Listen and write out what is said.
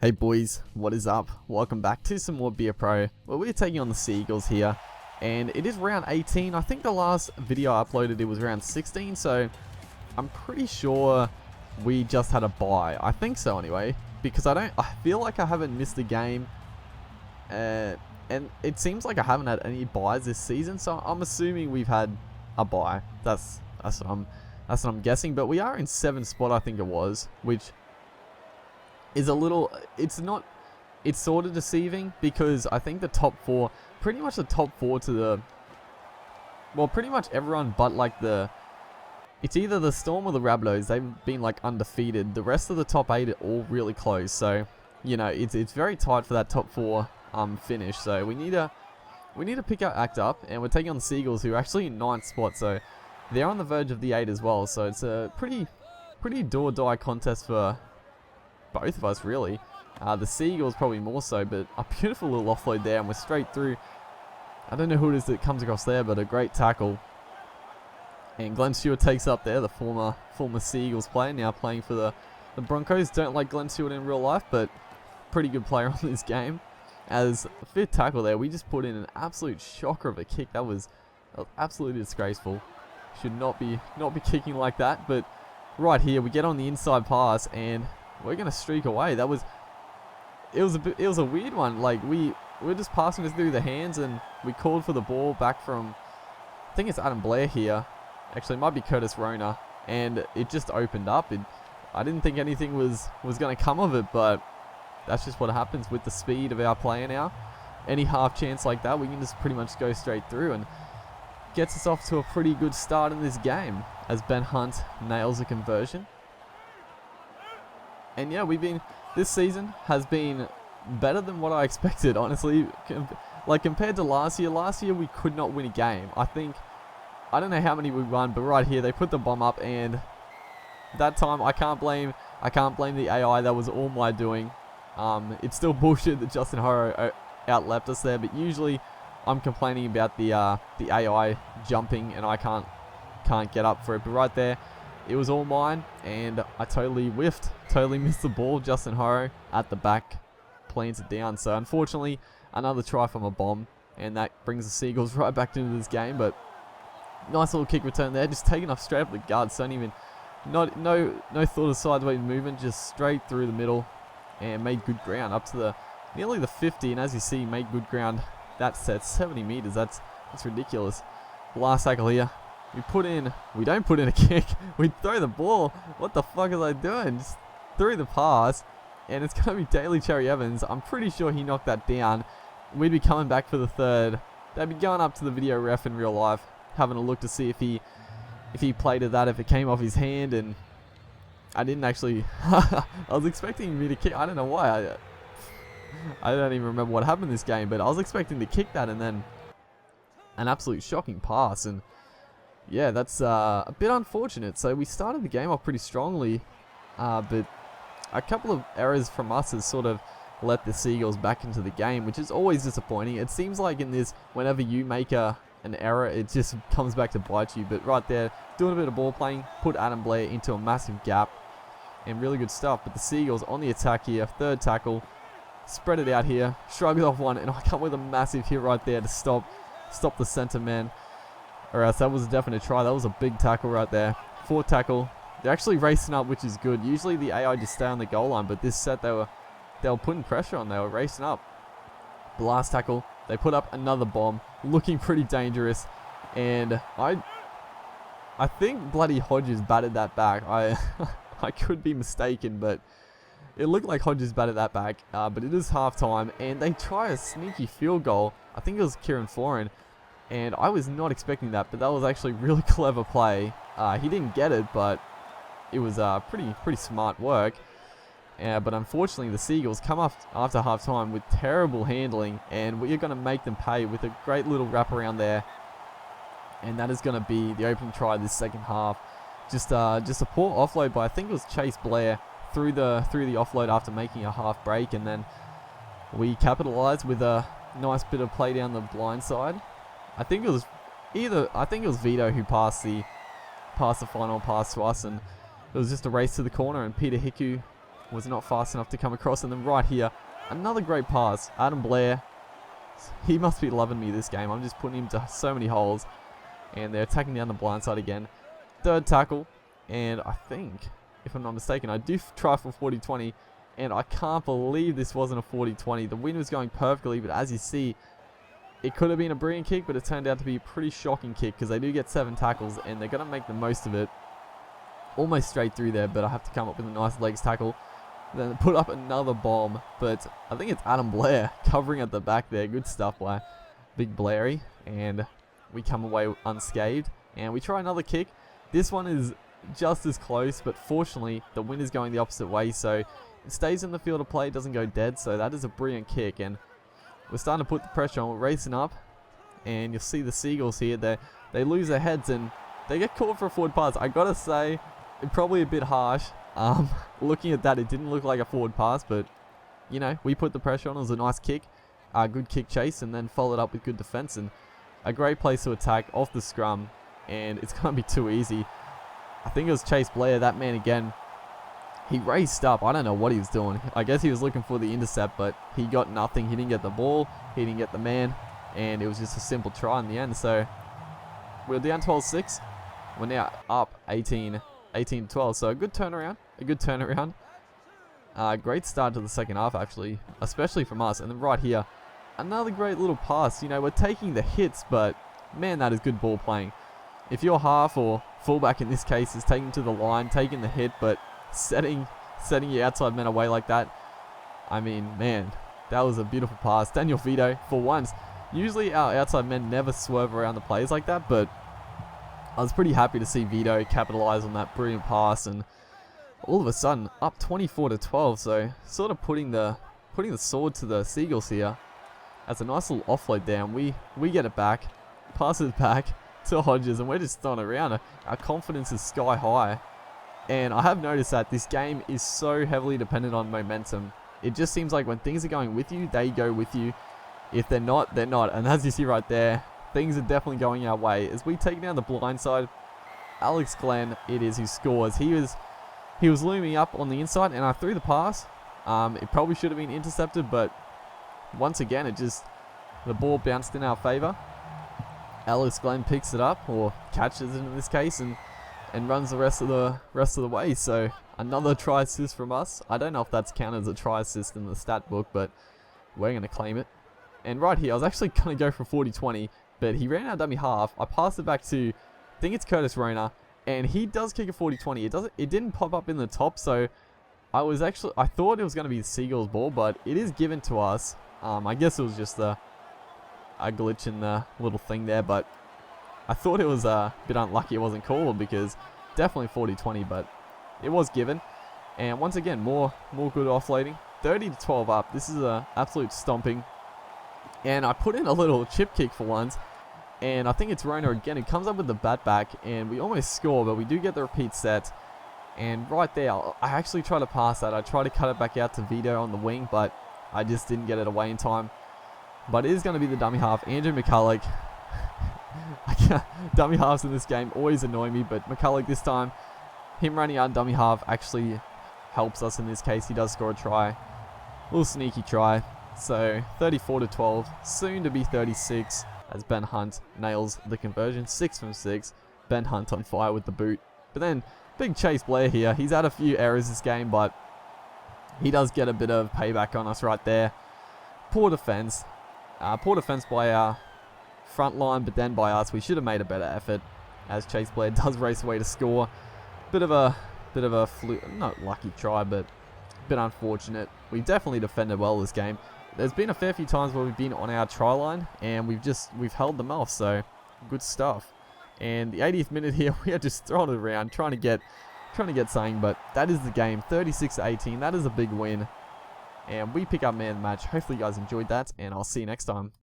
Hey boys, what is up? Welcome back to some more Beer Pro. Well, we're taking on the Seagulls here, and it is round 18. I think the last video I uploaded it was round 16, so I'm pretty sure we just had a bye. I think so anyway, because I feel like I haven't missed a game, and it seems like I haven't had any byes this season, so I'm assuming we've had a bye. That's what I'm guessing. But we are in 7th spot, I think it was, which is a little, it's sort of deceiving, because I think the top 4, pretty much the top 4 to the, well, pretty much everyone but like it's either the Storm or the Rabbitohs, they've been like undefeated. The rest of the top 8 are all really close, so, you know, it's very tight for that top 4 finish, so we need to pick our act up, and we're taking on the Seagulls, who are actually in 9th spot, so they're on the verge of the 8 as well, so it's a pretty do or die contest for both of us, really. The Seagulls probably more so, but a beautiful little offload there, and we're straight through. I don't know who it is that comes across there, but a great tackle. And Glenn Stewart takes up there, the former Seagulls player, now playing for the Broncos. Don't like Glenn Stewart in real life, but pretty good player on this game. As a 5th tackle there, we just put in an absolute shocker of a kick. That was absolutely disgraceful. Should not be kicking like that, but right here we get on the inside pass, and we're gonna streak away. It was a weird one. Like we were just passing it through the hands, and we called for the ball back from, I think it's Adam Blair here. Actually, it might be Curtis Rona, and it just opened up. I didn't think anything was gonna come of it, but that's just what happens with the speed of our player now. Any half chance like that, we can just pretty much go straight through, and gets us off to a pretty good start in this game as Ben Hunt nails a conversion. And yeah, this season has been better than what I expected, honestly. Like compared to last year we could not win a game. I don't know how many we won, but right here they put the bomb up, and that time I can't blame the AI. That was all my doing. It's still bullshit that Justin Horo outleapt us there, but usually I'm complaining about the AI jumping, and I can't get up for it. But right there, it was all mine, and I totally whiffed. Totally missed the ball. Justin Horo at the back plants it down. So unfortunately, another try from a bomb, and that brings the Seagulls right back into this game. But nice little kick return there, just taken off straight up the guards. Don't even, no thought of sideways movement, just straight through the middle, and made good ground up to nearly the 50. And as you see, made good ground. That set 70 meters. That's ridiculous. Last tackle here. We don't put in a kick. We throw the ball. What the fuck is I doing? Just threw the pass, and it's going to be Daly Cherry Evans. I'm pretty sure he knocked that down. We'd be coming back for the 3rd. They'd be going up to the video ref in real life, having a look to see if he played at that, if it came off his hand, and I didn't actually. I was expecting me to kick. I don't know why. I don't even remember what happened in this game, but I was expecting to kick that, and then an absolute shocking pass, and yeah, that's a bit unfortunate. So we started the game off pretty strongly, but a couple of errors from us has sort of let the Seagulls back into the game, which is always disappointing. It seems like in this, whenever you make an error, it just comes back to bite you. But right there, doing a bit of ball playing, put Adam Blair into a massive gap, and really good stuff. But the Seagulls on the attack here, 3rd tackle, spread it out here, shrugs off one, and I come with a massive hit right there to stop the centre man. Or else that was a definite try. That was a big tackle right there. 4th tackle. They're actually racing up, which is good. Usually the AI just stay on the goal line, but this set they were putting pressure on. They were racing up. The last tackle, they put up another bomb, looking pretty dangerous. And I think bloody Hodges batted that back. I could be mistaken, but it looked like Hodges batted that back. But it is halftime, and they try a sneaky field goal. I think it was Kieran Foran. And I was not expecting that, but that was actually really clever play. He didn't get it, but it was pretty smart work. But unfortunately, the Seagulls come up after halftime with terrible handling, and we're going to make them pay with a great little wraparound there. And that is going to be the opening try of this second half. Just a poor offload by, I think it was Chase Blair, through the offload after making a half break, and then we capitalised with a nice bit of play down the blind side. I think it was Vito who passed the final pass to us, and it was just a race to the corner, and Peter Hiku was not fast enough to come across. And then right here, another great pass. Adam Blair, he must be loving me this game. I'm just putting him to so many holes. And they're attacking down the blind side again. Third tackle. And I think, if I'm not mistaken, I do try for 40-20. And I can't believe this wasn't a 40-20. The wind was going perfectly, but as you see, it could have been a brilliant kick, but it turned out to be a pretty shocking kick because they do get 7 tackles and they're going to make the most of it. Almost straight through there, but I have to come up with a nice legs tackle. Then put up another bomb, but I think it's Adam Blair covering at the back there. Good stuff by Big Blairy. And we come away unscathed. And we try another kick. This one is just as close, but fortunately the wind is going the opposite way, so it stays in the field of play, it doesn't go dead. So that is a brilliant kick, and we're starting to put the pressure on. We're racing up, and you'll see the Seagulls here. They lose their heads, and they get caught for a forward pass. I gotta say, probably a bit harsh. Looking at that, it didn't look like a forward pass, but you know, we put the pressure on. It was a nice kick, good kick chase, and then followed up with good defense and a great place to attack off the scrum. And it's gonna be too easy. I think it was Chase Blair, that man again. He raced up. I don't know what he was doing. I guess he was looking for the intercept, but he got nothing. He didn't get the ball. He didn't get the man. And it was just a simple try in the end. So we're down 12-6. We're now up 18-12. So a good turnaround. A good turnaround. Great start to the second half, actually, especially from us. And then right here, another great little pass. You know, we're taking the hits, but man, that is good ball playing. If your half or fullback in this case is taking to the line, taking the hit, but setting your outside men away like that, I mean, man, that was a beautiful pass. Daniel Vito, for once, usually our outside men never swerve around the plays like that, but I was pretty happy to see Vito capitalize on that brilliant pass, and all of a sudden up 24-12. So sort of putting the sword to the Seagulls here. That's a nice little offload down. We get it back, pass it back to Hodges, and we're just throwing around. Our confidence is sky high, and I have noticed that this game is so heavily dependent on momentum. It just seems like when things are going with you, they go with you. If they're not, they're not. And as you see right there, things are definitely going our way. As we take down the blind side, Alex Glenn, it is who scores. He was looming up on the inside, and I threw the pass. It probably should have been intercepted, but once again, the ball bounced in our favor. Alex Glenn picks it up, or catches it in this case, and runs the rest of the way. So another try assist from us. I don't know if that's counted as a try assist in the stat book, but we're going to claim it. And right here, I was actually going to go for 40-20, but he ran out dummy half. I passed it back to, I think it's Curtis Rona, and he does kick a 40-20. It didn't pop up in the top, so I thought it was going to be the Seagulls ball, but it is given to us. I guess it was just a glitch in the little thing there, but I thought it was a bit unlucky it wasn't called, because definitely 40-20, but it was given. And once again, more good offloading. 30-12 up. This is an absolute stomping. And I put in a little chip kick for once, and I think it's Rona again who comes up with the bat back, and we almost score, but we do get the repeat set. And right there, I actually try to pass that. I try to cut it back out to Vito on the wing, but I just didn't get it away in time. But it is going to be the dummy half. Andrew McCulloch. Dummy halves in this game always annoy me, but McCulloch this time, him running out dummy half actually helps us in this case. He does score a try. Little sneaky try. So 34-12, soon to be 36, as Ben Hunt nails the conversion. 6 from 6. Ben Hunt on fire with the boot. But then big Chase Blair here. He's had a few errors this game, but he does get a bit of payback on us right there. Poor defense. Poor defense by our front line, but then by us. We should have made a better effort, as Chase Blair does race away to score. Bit of a not lucky try, but a bit unfortunate. We definitely defended well this game. There's been a fair few times where we've been on our try line, and we've held them off, so good stuff. And the 80th minute here, we are just throwing it around, trying to get something, but that is the game. 36-18, that is a big win. And we pick up man of the match. Hopefully you guys enjoyed that, and I'll see you next time.